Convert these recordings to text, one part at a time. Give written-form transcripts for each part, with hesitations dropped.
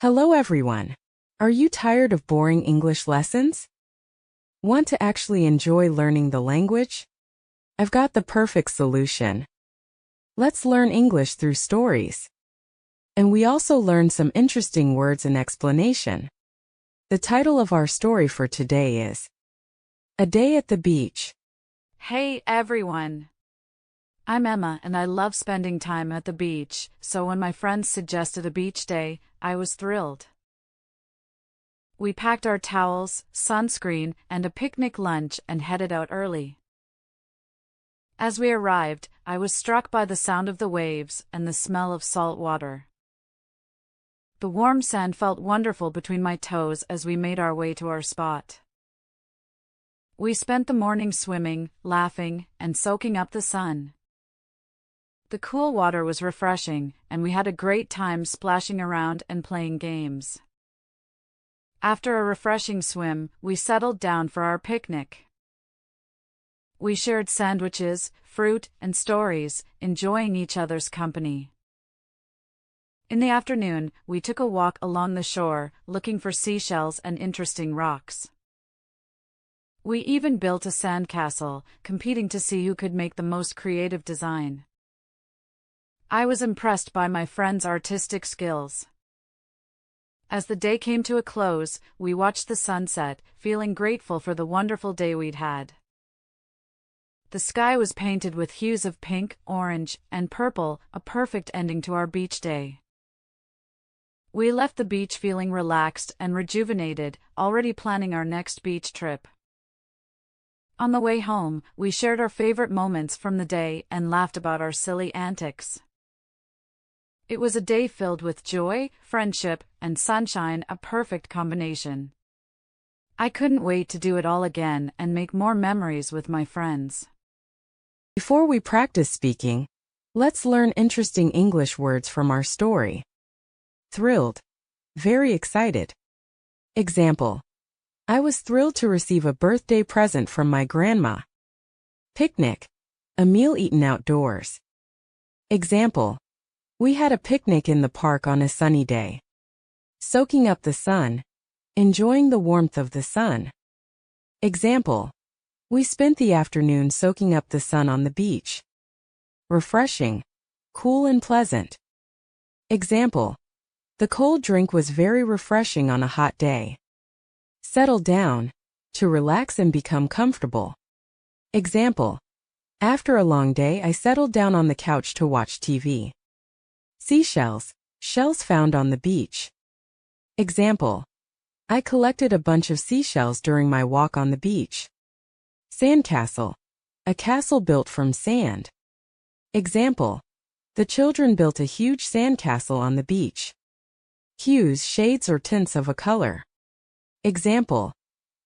Hello everyone. Are you tired of boring English lessons? Want to actually enjoy learning the language? I've got the perfect solution. Let's learn English through stories. And we also learn some interesting words and explanation. The title of our story for today is A Day at the Beach. Hey everyone! I'm Emma and I love spending time at the beach, so when my friends suggested a beach day, I was thrilled. We packed our towels, sunscreen, and a picnic lunch and headed out early. As we arrived, I was struck by the sound of the waves and the smell of salt water. The warm sand felt wonderful between my toes as we made our way to our spot. We spent the morning swimming, laughing, and soaking up the sun. The cool water was refreshing, and we had a great time splashing around and playing games. After a refreshing swim, we settled down for our picnic. We shared sandwiches, fruit, and stories, enjoying each other's company. In the afternoon, we took a walk along the shore, looking for seashells and interesting rocks. We even built a sandcastle, competing to see who could make the most creative design. I was impressed by my friends' artistic skills. As the day came to a close, we watched the sunset, feeling grateful for the wonderful day we'd had. The sky was painted with hues of pink, orange, and purple, a perfect ending to our beach day. We left the beach feeling relaxed and rejuvenated, already planning our next beach trip. On the way home, we shared our favorite moments from the day and laughed about our silly antics. It was a day filled with joy, friendship, and sunshine, a perfect combination. I couldn't wait to do it all again and make more memories with my friends. Before we practice speaking, let's learn interesting English words from our story. Thrilled. Very excited. Example. I was thrilled to receive a birthday present from my grandma. Picnic. A meal eaten outdoors. Example. We had a picnic in the park on a sunny day. Soaking up the sun. Enjoying the warmth of the sun. Example. We spent the afternoon soaking up the sun on the beach. Refreshing. Cool and pleasant. Example. The cold drink was very refreshing on a hot day. Settle down. To relax and become comfortable. Example. After a long day, I settled down on the couch to watch TV. Seashells. Shells found on the beach. Example. I collected a bunch of seashells during my walk on the beach. Sandcastle. A castle built from sand. Example. The children built a huge sandcastle on the beach. Hues, shades or tints of a color. Example.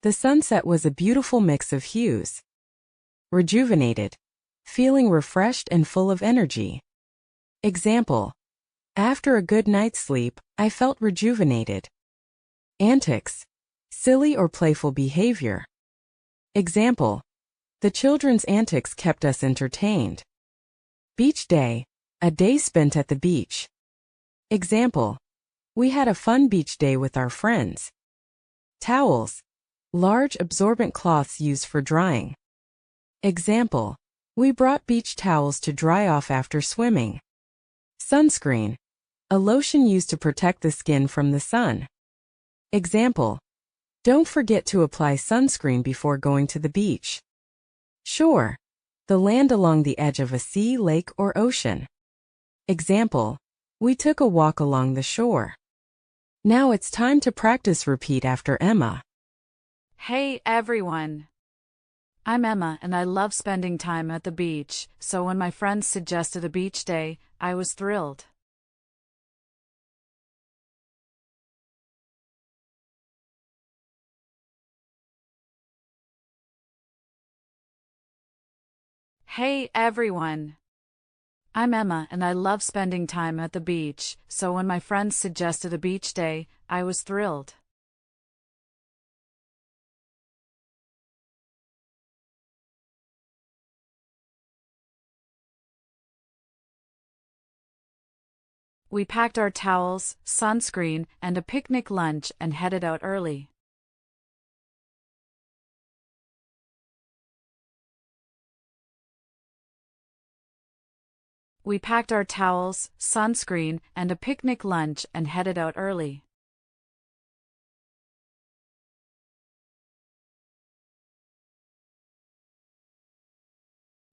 The sunset was a beautiful mix of hues. Rejuvenated. Feeling refreshed and full of energy. Example. After a good night's sleep, I felt rejuvenated. Antics. Silly or playful behavior. Example. The children's antics kept us entertained. Beach day. A day spent at the beach. Example. We had a fun beach day with our friends. Towels. Large absorbent cloths used for drying. Example. We brought beach towels to dry off after swimming. Sunscreen. A lotion used to protect the skin from the sun. Example. Don't forget to apply sunscreen before going to the beach. Shore. The land along the edge of a sea, lake, or ocean. Example. We took a walk along the shore. Now it's time to practice. Repeat after Emma. Hey everyone! I'm Emma and I love spending time at the beach, so when my friends suggested a beach day, I was thrilled. Hey everyone! I'm Emma and I love spending time at the beach, so when my friends suggested a beach day, I was thrilled. We packed our towels, sunscreen, and a picnic lunch and headed out early. We packed our towels, sunscreen, and a picnic lunch and headed out early.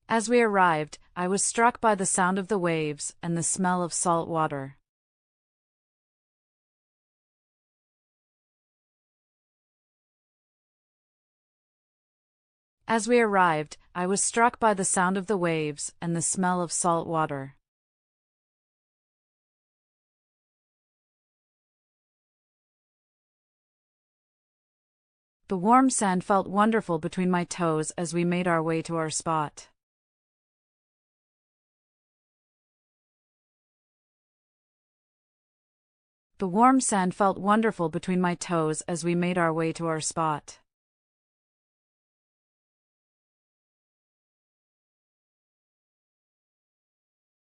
As we arrived, I was struck by the sound of the waves and the smell of salt water. As we arrived, I was struck by the sound of the waves and the smell of salt water. The warm sand felt wonderful between my toes as we made our way to our spot. The warm sand felt wonderful between my toes as we made our way to our spot.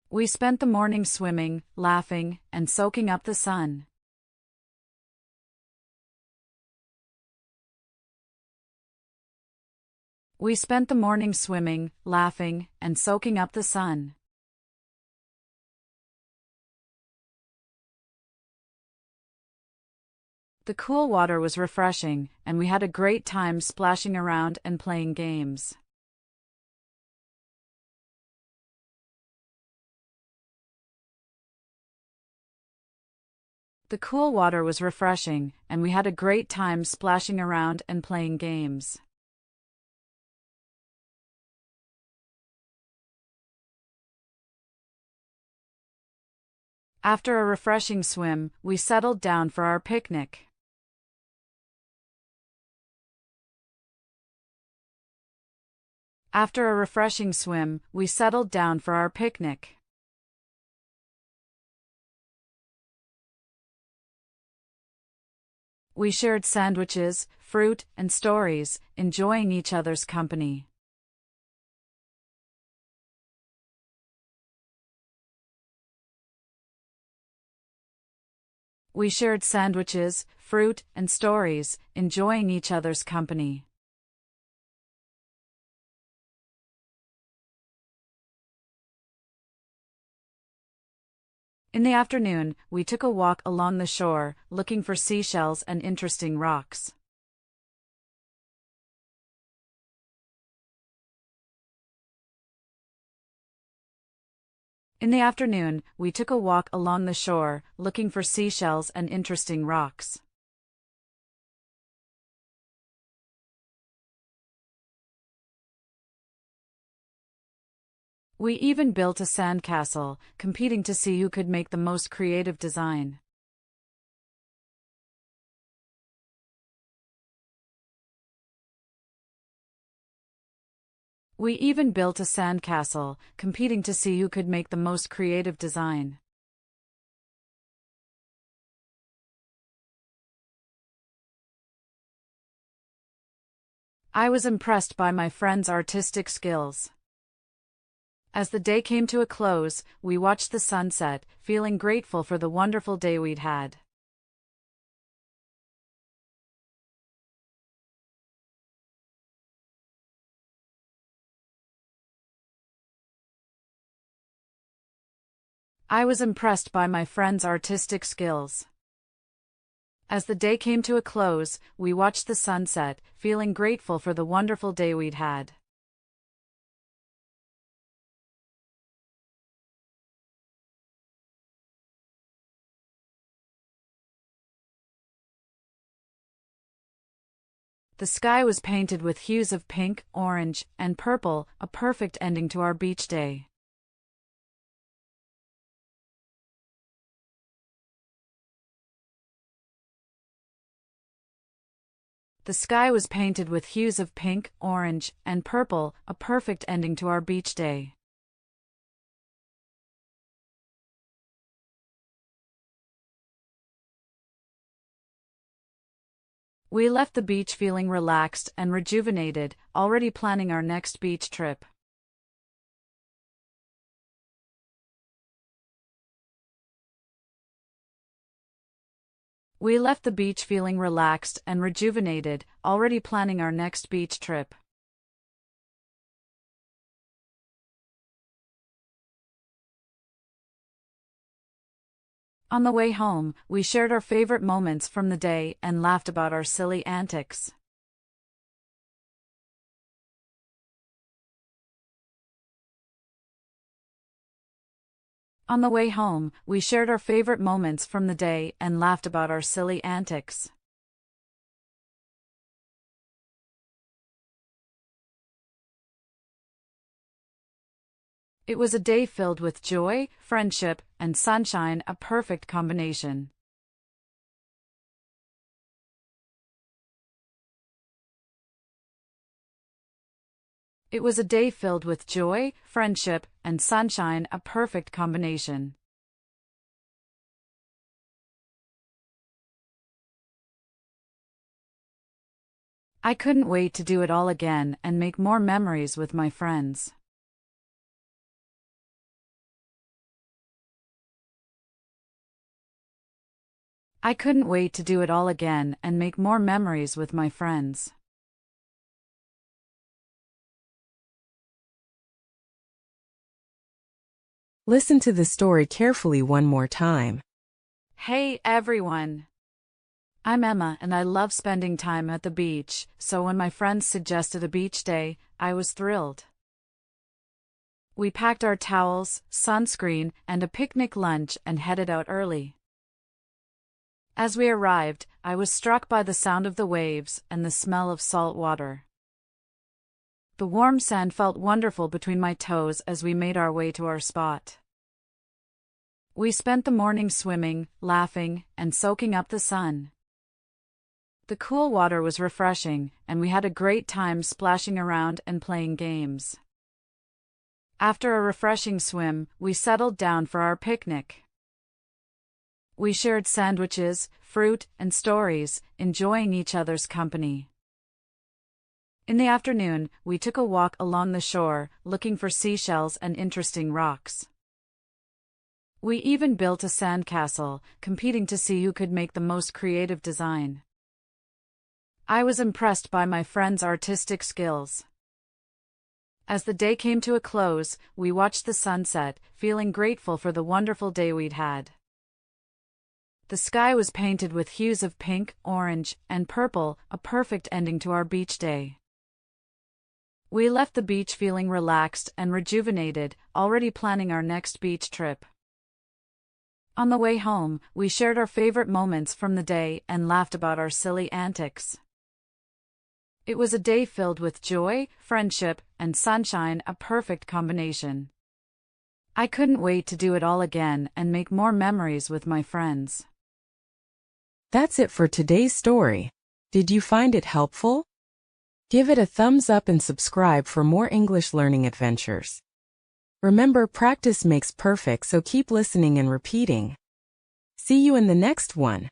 We spent the morning swimming, laughing, and soaking up the sun. We spent the morning swimming, laughing, and soaking up the sun. The cool water was refreshing, and we had a great time splashing around and playing games. The cool water was refreshing, and we had a great time splashing around and playing games. After a refreshing swim, we settled down for our picnic. After a refreshing swim, we settled down for our picnic. We shared sandwiches, fruit, and stories, enjoying each other's company. We shared sandwiches, fruit, and stories, enjoying each other's company. In the afternoon, we took a walk along the shore, looking for seashells and interesting rocks. In the afternoon, we took a walk along the shore, looking for seashells and interesting rocks. We even built a sandcastle, competing to see who could make the most creative design. We even built a sandcastle, competing to see who could make the most creative design. I was impressed by my friend's artistic skills. As the day came to a close, we watched the sunset, feeling grateful for the wonderful day we'd had. I was impressed by my friend's artistic skills. As the day came to a close, we watched the sunset, feeling grateful for the wonderful day we'd had. The sky was painted with hues of pink, orange, and purple, a perfect ending to our beach day. The sky was painted with hues of pink, orange, and purple, a perfect ending to our beach day. We left the beach feeling relaxed and rejuvenated, already planning our next beach trip. We left the beach feeling relaxed and rejuvenated, already planning our next beach trip. On the way home, we shared our favorite moments from the day and laughed about our silly antics. On the way home, we shared our favorite moments from the day and laughed about our silly antics. It was a day filled with joy, friendship, and sunshine, a perfect combination. It was a day filled with joy, friendship, and sunshine, a perfect combination. I couldn't wait to do it all again and make more memories with my friends. I couldn't wait to do it all again and make more memories with my friends. Listen to the story carefully one more time. Hey everyone! I'm Emma and I love spending time at the beach, so when my friends suggested a beach day, I was thrilled. We packed our towels, sunscreen, and a picnic lunch and headed out early. As we arrived, I was struck by the sound of the waves and the smell of salt water. The warm sand felt wonderful between my toes as we made our way to our spot. We spent the morning swimming, laughing, and soaking up the sun. The cool water was refreshing, and we had a great time splashing around and playing games. After a refreshing swim, we settled down for our picnic. We shared sandwiches, fruit, and stories, enjoying each other's company. In the afternoon, we took a walk along the shore, looking for seashells and interesting rocks. We even built a sandcastle, competing to see who could make the most creative design. I was impressed by my friends' artistic skills. As the day came to a close, we watched the sunset, feeling grateful for the wonderful day we'd had. The sky was painted with hues of pink, orange, and purple, a perfect ending to our beach day. We left the beach feeling relaxed and rejuvenated, already planning our next beach trip. On the way home, we shared our favorite moments from the day and laughed about our silly antics. It was a day filled with joy, friendship, and sunshine, a perfect combination. I couldn't wait to do it all again and make more memories with my friends. That's it for today's story. Did you find it helpful? Give it a thumbs up and subscribe for more English learning adventures. Remember, practice makes perfect, so keep listening and repeating. See you in the next one.